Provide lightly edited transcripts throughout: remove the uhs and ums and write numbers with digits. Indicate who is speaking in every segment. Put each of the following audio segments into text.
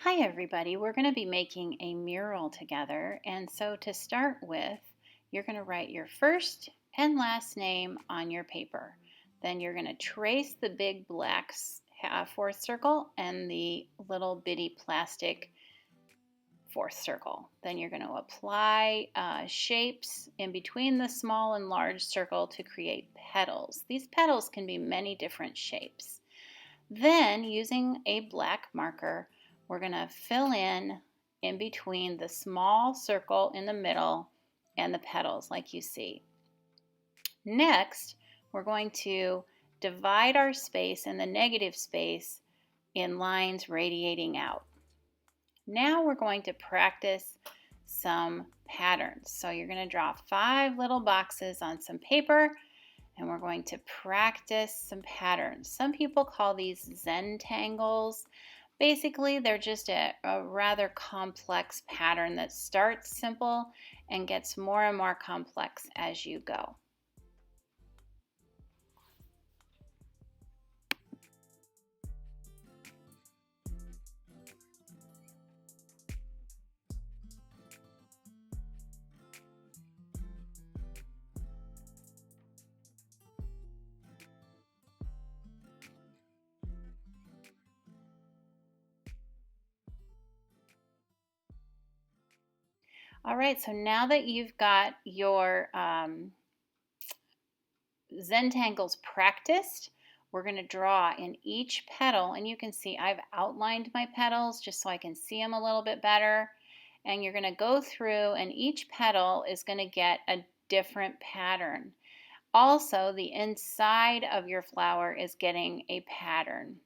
Speaker 1: Hi everybody, we're going to be making a mural together, and so to start with, you're going to write your first and last name on your paper. Then you're going to trace the big black fourth circle and the little bitty plastic fourth circle. Then you're going to apply shapes in between the small and large circle to create petals. These petals can be many different shapes. Then, using a black marker, we're going to fill in between the small circle in the middle and the petals like you see. Next, we're going to divide our space and the negative space in lines radiating out. Now we're going to practice some patterns. So you're going to draw 5 little boxes on some paper, and we're going to practice some patterns. Some people call these Zentangles. Basically, they're just a rather complex pattern that starts simple and gets more and more complex as you go. All right, so now that you've got your Zentangles practiced, we're going to draw in each petal, and you can see I've outlined my petals just so I can see them a little bit better. And you're going to go through, and each petal is going to get a different pattern. Also, the inside of your flower is getting a pattern.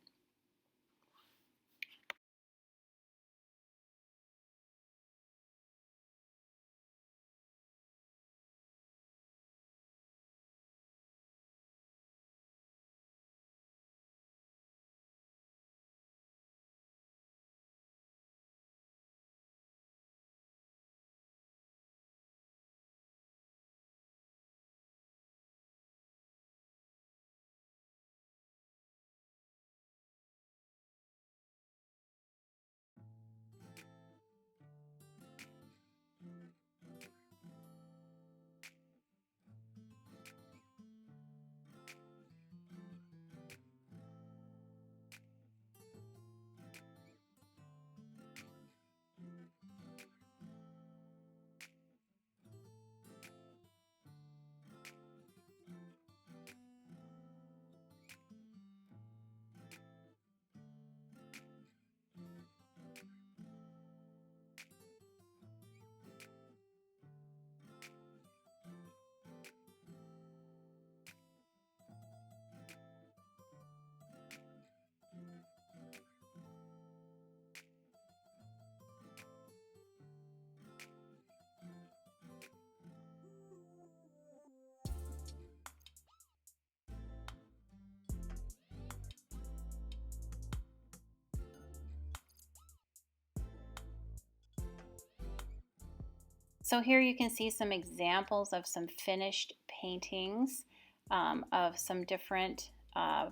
Speaker 1: So here you can see some examples of some finished paintings of some different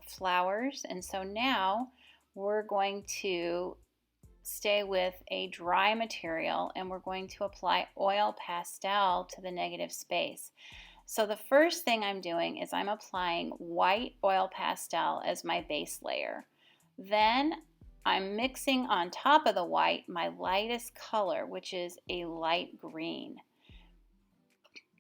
Speaker 1: flowers. And so now we're going to stay with a dry material, and we're going to apply oil pastel to the negative space. So the first thing I'm doing is I'm applying white oil pastel as my base layer. Then I'm mixing on top of the white my lightest color, which is a light green.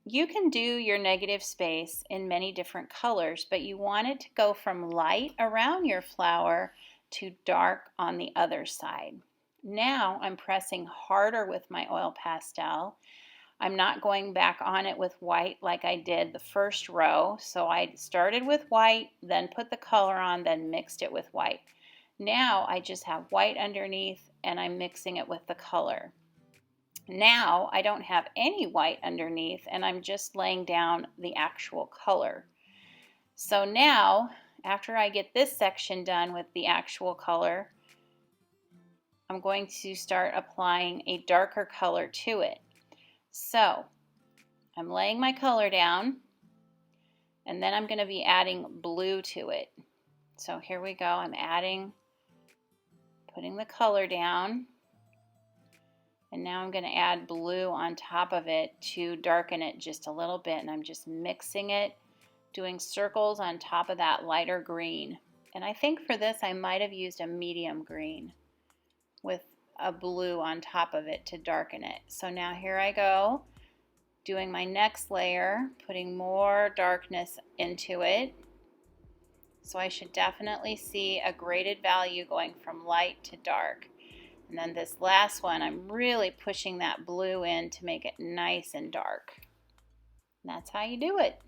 Speaker 1: You can do your negative space in many different colors, but you want it to go from light around your flower to dark on the other side. Now I'm pressing harder with my oil pastel. I'm not going back on it with white like I did the first row. So I started with white, then put the color on, then mixed it with white. Now I just have white underneath, and I'm mixing it with the color. Now I don't have any white underneath, and I'm just laying down the actual color. So now, after I get this section done with the actual color, I'm going to start applying a darker color to it. So I'm laying my color down, and then I'm going to be adding blue to it. So here we go. I'm putting the color down, And now I'm going to add blue on top of it to darken it just a little bit, and I'm just mixing it, doing circles on top of that lighter green. And I think for this I might have used a medium green with a blue on top of it to darken it. So now here I go, doing my next layer, putting more darkness into it. So I should definitely see a graded value going from light to dark. And then this last one, I'm really pushing that blue in to make it nice and dark. And that's how you do it.